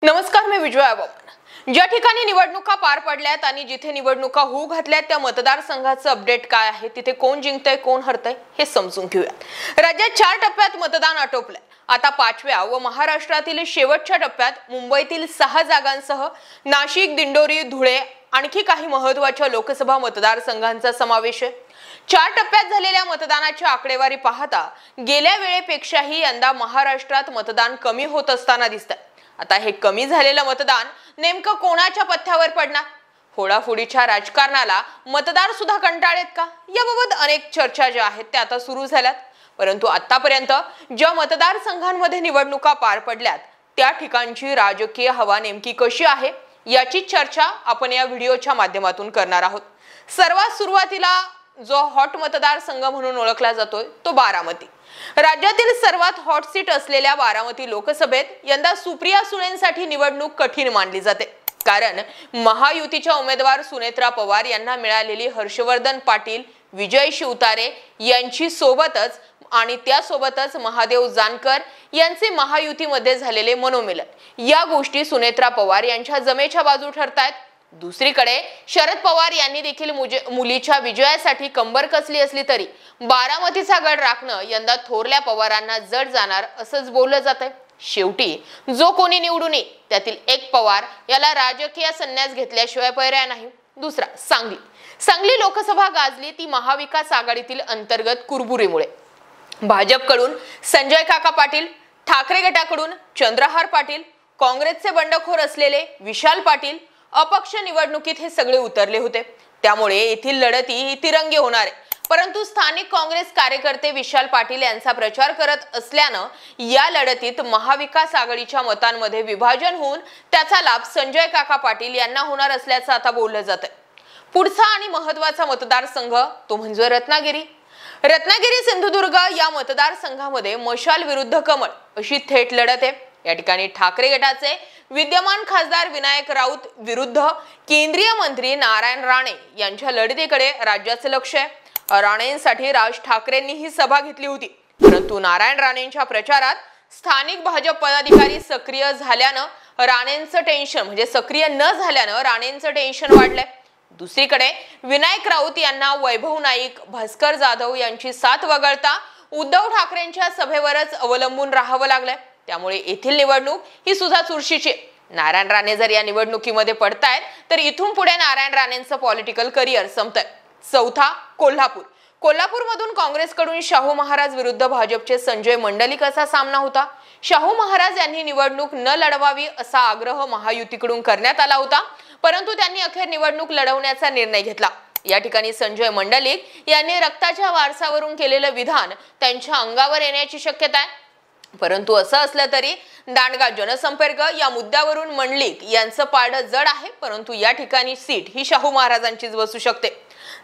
नमस्कार, मी विजया बाबन। ज्या ठिकाणी निवडणुका पार पडल्यात आणि जिथे निवडणुका होऊ घातल्यात त्या मतदारसंघाचं अपडेट काय आहे, तिथे कोण जिंकतंय कोण हरतंय हे समजून घेऊयात। राज्यात 4 टप्प्यात मतदान आटोपलंय। आता 5व्या व महाराष्ट्रातील शेवटच्या टप्प्यात मुंबईतील 6 जागांसह नाशिक, दिंडोरी, धुळे आणखी काही महत्त्वाच्या लोकसभा मतदारसंघांचा समावेश आहे। 4 टप्प्यात झालेल्या मतदानाची आकडेवारी पाहता गेल्या वेळेपेक्षाही यंदा महाराष्ट्रात मतदान कमी होत असताना दिसतंय। आता हे कमी झालेलं मतदान नेमकं कोणाच्या पथ्यावर पडणार? फोडाफोडीच्या राजकारणाला मतदार सुद्धा कंटाळेत का? याबाबत अनेक चर्चा ज्या आहेत त्या आता सुरू झाल्यात। परंतु आतापर्यंत ज्या मतदारसंघांमध्ये निवडणुका पार पडल्यात त्या ठिकाणची राजकीय हवा नेमकी कशी आहे याची चर्चा आपण या व्हिडिओच्या माध्यमातून करणार आहोत। सर्वात सुरुवातीला जो हॉट मतदारसंघ म्हणून ओळखला जातोय तो बारामती। राज्यातील सर्वात हॉट सीट असलेल्या बारामती लोकसभेत यंदा सुप्रिया सुळेंसाठी निवडणूक कठीण मानली जाते, कारण महायुतीच्या उमेदवार सुनेत्रा पवार यांना मिळालेली हर्षवर्धन पाटील, विजय शिवतारे यांची सोबतच आणि त्यासोबतच महादेव जानकर यांचे महायुतीमध्ये झालेले मनोमिलन या गोष्टी सुनेत्रा पवार यांच्या जमेच्या बाजू ठरतायत। दुसरीकडे शरद पवार यांनी देखील मुलीच्या विजयासाठी कंबर कसली असली तरी बारामतीचा गड राखणं यंदा थोरल्या पवारांना जड जाणार असंच बोललं जातंय। शेवटी जो कोणी निवडून येईल त्यातील एक पवार याला राजकीय संन्यास घेतल्याशिवाय पर्याय नाही। दुसरा सांगली लोकसभा गाजली ती महाविकास आघाडीतील अंतर्गत कुरबुरीमुळे। भाजपकडून संजय काका पाटील, ठाकरे गटाकडून चंद्रहार पाटील, काँग्रेसचे बंडखोर असलेले विशाल पाटील अपक्ष निवडणुकीत हे सगळे उतरले होते, त्यामुळे येथील लढती ही तिरंगी होणार आहे। परंतु स्थानिक काँग्रेस कार्यकर्ते विशाल पाटील यांचा प्रचार करत असल्यानं या लढतीत महाविकास आघाडीच्या मतांमध्ये विभाजन होऊन त्याचा लाभ संजय काका पाटील यांना होणार असल्याचं आता बोललं जातंय। पुढचा आणि महत्त्वाचा मतदारसंघ तो म्हणजे रत्नागिरी सिंधुदुर्ग या मतदारसंघामध्ये मशाल विरुद्ध कमळ अशी थेट लढत आहे। या ठिकाणी ठाकरे गटाचे विद्यमान खासदार विनायक राऊत विरुद्ध केंद्रीय मंत्री नारायण राणे यांच्या लढतीकडे राज्याचे लक्ष आहे। राणेंसाठी राज ठाकरेंनी ही सभा घेतली होती, परंतु नारायण राणेंच्या प्रचारात स्थानिक भाजप पदाधिकारी सक्रिय झाल्यानं राणेंचं टेन्शन म्हणजे सक्रिय न झाल्यानं राणेंचं टेन्शन वाढलंय। दुसरीकडे विनायक राऊत यांना वैभव नाईक, भास्कर जाधव यांची साथ वगळता उद्धव ठाकरेंच्या सभेवरच अवलंबून राहावं लागलंय, त्यामुळे येथील निवडणूक ही सुद्धा चुरशीची। नारायण राणे जर या निवडणुकीमध्ये पडतायत तर इथून पुढे नारायण राणेंचं पॉलिटिकल करिअर संपतंय। चौथा कोल्हापूरमधून काँग्रेसकडून शाहू महाराज विरुद्ध भाजपचे संजय मंडलिक असा सामना होता। शाहू महाराज यांनी निवडणूक न लढवावी असा आग्रह महायुतीकडून करण्यात आला होता, परंतु त्यांनी अखेर निवडणूक लढवण्याचा निर्णय घेतला। या ठिकाणी संजय मंडलिक यांनी रक्ताच्या वारसावरून केलेलं विधान त्यांच्या अंगावर येण्याची शक्यता आहे। परंतु असं असलं तरी दांडगा जनसंपर्क या मुद्द्यावरून मंडलिक यांचं पारडं जड आहे, परंतु या ठिकाणी सीट ही शाहू महाराजांचीच बसू शकते।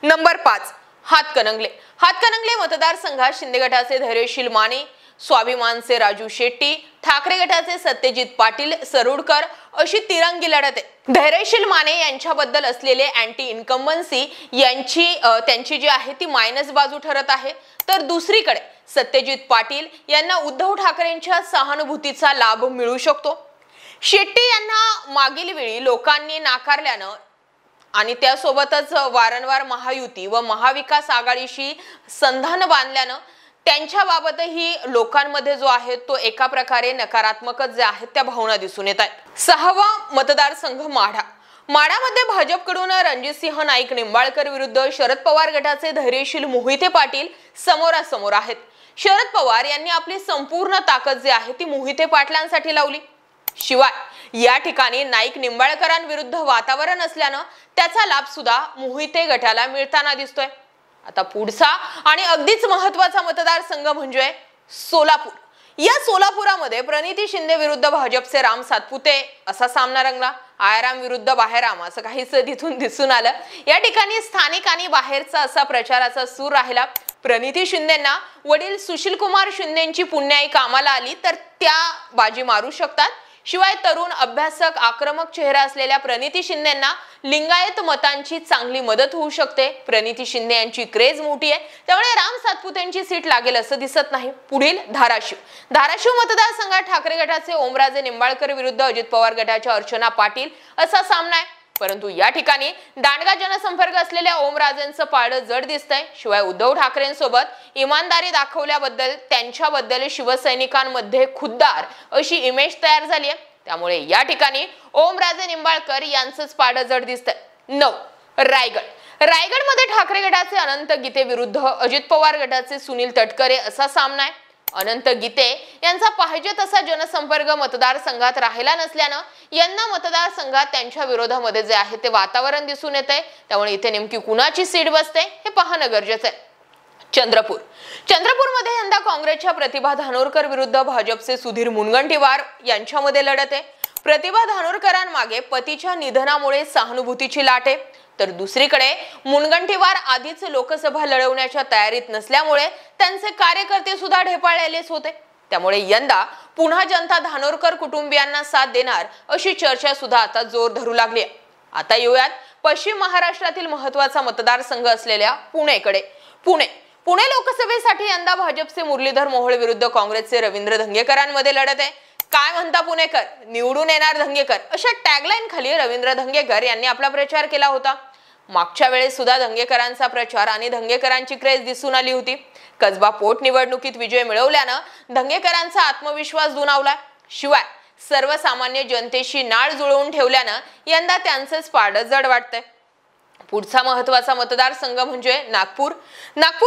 नंबर 5 हातकणंगले मतदारसंघात शिंदे गटाचे धैर्यशील माने, स्वाभिमानचे राजू शेट्टी, ठाकरे गटाचे सत्यजित पाटील सरुडकर अशी तिरंगी लढत आहे। धैर्यशील माने यांच्याबद्दल असलेले अँटी इन्कम्बन्सी त्यांची जी आहे ती मायनस बाजू ठरत आहे, तर दुसरीकडे सत्यजित पाटील यांना उद्धव ठाकरेंच्या सहानुभूतीचा लाभ मिळू शकतो। शेट्टी यांना मागील वेळी लोकांनी नाकारल्यानं आणि त्यासोबतच वारंवार महायुती व महाविकास आघाडीशी संधान बांधल्यानं त्यांच्या बाबतही लोकांमध्ये जो आहे तो एका प्रकारे नकारात्मकच जे आहेत त्या भावना दिसून येत आहेत। 6वा मतदारसंघ माढामध्ये भाजपकडून रणजितसिंह नाईक निंबाळकर विरुद्ध शरद पवार गटाचे धैर्यशील मोहिते पाटील समोरासमोर आहेत। शरद पवार यांनी आपली संपूर्ण ताकद जी आहे ती मोहिते पाटलांसाठी लावली। शिवाय या ठिकाणी नाईक निंबाळकरांविरुद्ध वातावरण असल्यानं त्याचा लाभ सुद्धा मोहिते गटाला मिळताना दिसतोय। आता पुढचा आणि अगदीच महत्त्वाचा मतदारसंघ म्हणजे सोलापूर। या सोलापुरामध्ये प्रणिती शिंदे विरुद्ध भाजपचे राम सातपुते असा सामना रंगला। आयाराम विरुद्ध बाहेराम असं काहीच तिथून दिसून आलं। या ठिकाणी स्थानिक आणि बाहेरचा असा प्रचाराचा सूर राहिला। प्रणिती शिंदेंना वडील सुशील कुमार शिंदेंची पुण्याई कामाला आली तर त्या बाजी मारू शकतात। शिवाय तरुण अभ्यासक आक्रमक चेहरा असलेल्या प्रणिती शिंदेंना लिंगायत मतांची चांगली मदत होऊ शकते। प्रणिती शिंदे यांची क्रेज मोठी आहे, त्यामुळे राम सातपुतेंची सीट लागेल असं दिसत नाही। पुढील धाराशिव मतदारसंघात ठाकरे गटाचे ओमराजे निंबाळकर विरुद्ध अजित पवार गटाच्या अर्चना पाटील असा सामना आहे। परंतु या ठिकाणी दांडगा जनसंपर्क असलेल्या ओमराजेंचं पारडं जड दिसतंय। शिवाय उद्धव ठाकरेंसोबत इमानदारी दाखवल्याबद्दल त्यांच्याबद्दल शिवसैनिकांमध्ये खुद्दार अशी इमेज तयार झाली आहे। त्यामुळे या ठिकाणी ओमराजे निंबाळकर यांचंच पारडं जड दिसतंय। 9 रायगडमध्ये ठाकरे गटाचे अनंत गीते विरुद्ध अजित पवार गटाचे सुनील तटकरे असा सामना आहे। अनंत गीते यांचा पाहिजे तसा जनसंपर्क मतदारसंघात राहिला नसल्यानं यंदा मतदारसंघात त्यांच्या विरोधामध्ये जे आहे ते वातावरण दिसून येतंय। त्यामुळे इथे नेमकी कुणाची सीट बसते हे पाहणं गरजेचं आहे। चंद्रपूरमध्ये यंदा काँग्रेसच्या प्रतिभा धानोरकर विरुद्ध भाजपचे सुधीर मुनगंटीवार यांच्यामध्ये लढत आहे। प्रतिभा धानोरकरांमागे पतीच्या निधनामुळे सहानुभूतीची लाट आहे, तर दुसरीकडे मुनगंटीवार आधीच लोकसभा लढवण्याच्या तयारीत नसल्यामुळे त्यांचे कार्यकर्ते सुद्धा ढेपाळलेलेच होते। त्यामुळे यंदा पुन्हा जनता धानोरकर कुटुंबियांना साथ देणार अशी चर्चा सुद्धा आता जोर धरू लागली आहे। आता येऊयात पश्चिम महाराष्ट्रातील महत्त्वाचा मतदारसंघ असलेल्या पुणेकडे। पुणे लोकसभेसाठी यंदा भाजपचे मुरलीधर मोहोळ विरुद्ध काँग्रेसचे रवींद्र धंगेकरांमध्ये लढत आहे। काय म्हणता पुणेकर, निवडून येणार धंगेकर अशा टॅगलाईन खाली रवींद्र धंगेकर यांनी आपला प्रचार केला होता। मागच्या वेळेस सुद्धा धंगेकरांचा प्रचार आणि धंगेकरांची क्रेज दिसून आली होती। कसबा पोटनिवडणुकीत विजय मिळवल्यानं धंगेकरांचा आत्मविश्वास दुणावला। शिवाय सर्वसामान्य जनतेशी नाळ जुळवून ठेवल्यानं यंदा त्यांचेच पारडं जड वाटतंय। पुढचा महत्त्वाचा मतदारसंघ म्हणजे नागपूर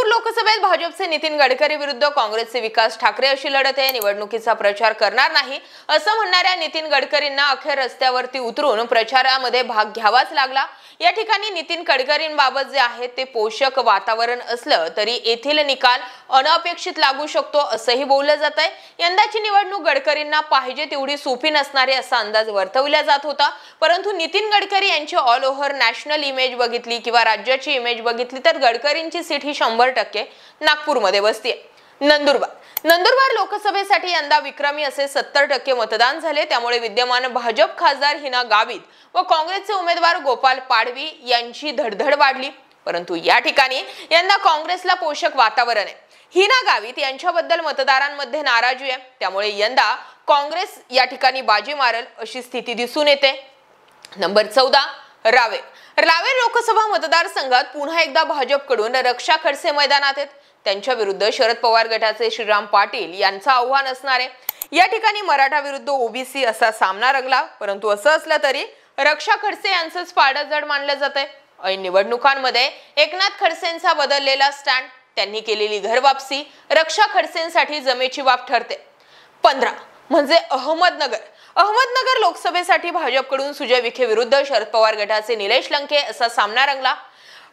लोकसभेत भाजपचे नितीन गडकरी विरुद्ध काँग्रेसचे विकास ठाकरे अशी लढत आहे। निवडणुकीचा प्रचार करणार नाही असं म्हणणाऱ्या नितीन गडकरींना अखेर रस्त्यावरती उतरून प्रचारामध्ये भाग घ्यावाच लागला। या ठिकाणी नितीन गडकरींबाबत जे आहे ते पोषक वातावरण असलं तरी येथील निकाल अनपेक्षित लागू शकतो असंही बोललं जात आहे। यंदाची निवडणूक गडकरींना पाहिजे तेवढी सोपी नसणारी असा अंदाज वर्तवला जात होता, परंतु नितीन गडकरी यांची ऑल ओव्हर नॅशनल इमेज बघितली किंवा राज्याची इमेज बघितली तर गडकरींची सीट ही 100% नागपूरमध्ये बसते। नंदुरबार लोकसभेसाठी यंदा विक्रमी असे 70% मतदान झाले। त्यामुळे विद्यमान भाजप खासदार हिना गावित व काँग्रेसचे उमेदवार गोपाल पाडवी यांची धडधड वाढली। परंतु या ठिकाणी यंदा काँग्रेसला पोषक वातावरण आहे। हिना गावित यांच्याबद्दल मतदारांमध्ये नाराजी आहे, त्यामुळे यंदा काँग्रेस या ठिकाणी बाजी मारेल अशी स्थिती दिसून येते। नंबर 14 रावेर लोकसभा मतदारसंघात पुन्हा एकदा भाजपकडून रक्षा खडसे मैदानात आहेत। त्यांच्या विरुद्ध शरद पवार गटाचे श्रीराम पाटील यांचं आव्हान असणार आहे। या ठिकाणी मराठा विरुद्ध ओबीसी असा सामना रंगला, परंतु असं असलं तरी रक्षा खडसे यांचंच पारडं जड मानलं जातंय। ऐन निवडणुकांमध्ये एकनाथ खडसेंचा बदललेला स्टँड, त्यांनी केलेली घर वापसी रक्षा खडसेंसाठी जमेची बाब ठरते। 15 म्हणजे अहमदनगर लोकसभेसाठी भाजपकडून सुजय विखे विरुद्ध शरद पवार गटाचे निलेश लंके असा सामना रंगला।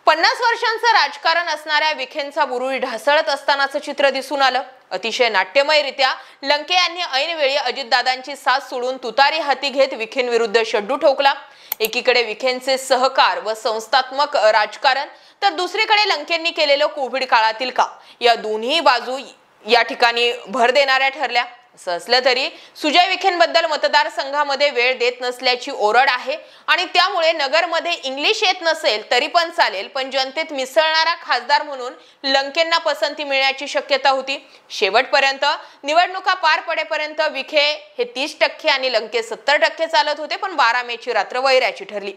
50 वर्षांचं राजकारण असणाऱ्या विखेंचा बुरुज ढासळत असतानाचं चित्र दिसून आलं। अतिशय नाट्यमयरित्या लंके यांनी ऐनवेळी अजितदादांची साथ सोडून तुतारी हाती घेत विखेंविरुद्ध शड्डू ठोकला। एकीकडे विखेंचे सहकार व संस्थात्मक राजकारण तर दुसरीकडे लंकेंनी केलेलं कोविड काळातील काम या दोन्ही बाजू या ठिकाणी भर देणाऱ्या ठरल्या। असं असलं तरी सुजय विखेंबद्दल मतदारसंघामध्ये वेळ देत नसल्याची ओरड आहे आणि त्यामुळे नगरमध्ये इंग्लिश येत नसेल तरी पण चालेल, पण जनतेत मिसळणारा खासदार म्हणून लंकेंना पसंती मिळण्याची शक्यता होती। शेवटपर्यंत निवडणुका पार पडेपर्यंत विखे हे 30% आणि लंके 70% चालत होते, पण 12 मेची रात्र वैराची ठरली।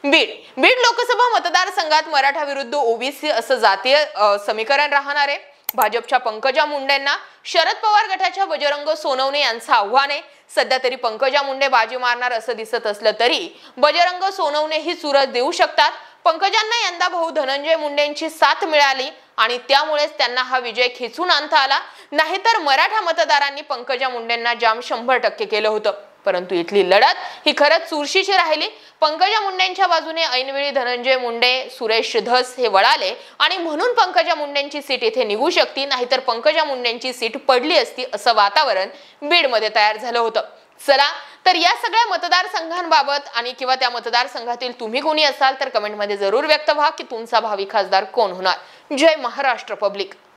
बीड लोकसभा मतदारसंघात मराठा विरुद्ध ओबीसी असं जातीय समीकरण राहणार आहे। भाजपच्या पंकजा मुंडेंना शरद पवार गटाच्या बजरंग सोनवणे यांचं आव्हान आहे। सध्या तरी पंकजा मुंडे बाजी मारणार असं दिसत असलं तरी बजरंग सोनवणे ही चुरस देऊ शकतात। पंकजांना यंदा भाऊ धनंजय मुंडेंची साथ मिळाली आणि त्यामुळेच त्यांना हा विजय खेचून आणता आला, नाहीतर मराठा मतदारांनी पंकजा मुंडेंना जाम 100% केलं होतं। परंतु इथली लढत ही खरंच चुरशीची राहिली। पंकजा मुंडेंच्या बाजूने ऐनवेळी धनंजय मुंडे, सुरेश धस हे वळाले आणि म्हणून पंकजा मुंडेंची सीट इथे निघू शकती, नाहीतर पंकजा मुंडेंची सीट पडली असती असं वातावरण बीडमध्ये तयार झालं होतं। चला तर या सगळ्या मतदारसंघांबाबत आणि किंवा त्या मतदारसंघातील तुम्ही कोणी असाल तर कमेंटमध्ये जरूर व्यक्त व्हा की तुमचा भावी खासदार कोण होणार। जय महाराष्ट्र पब्लिक।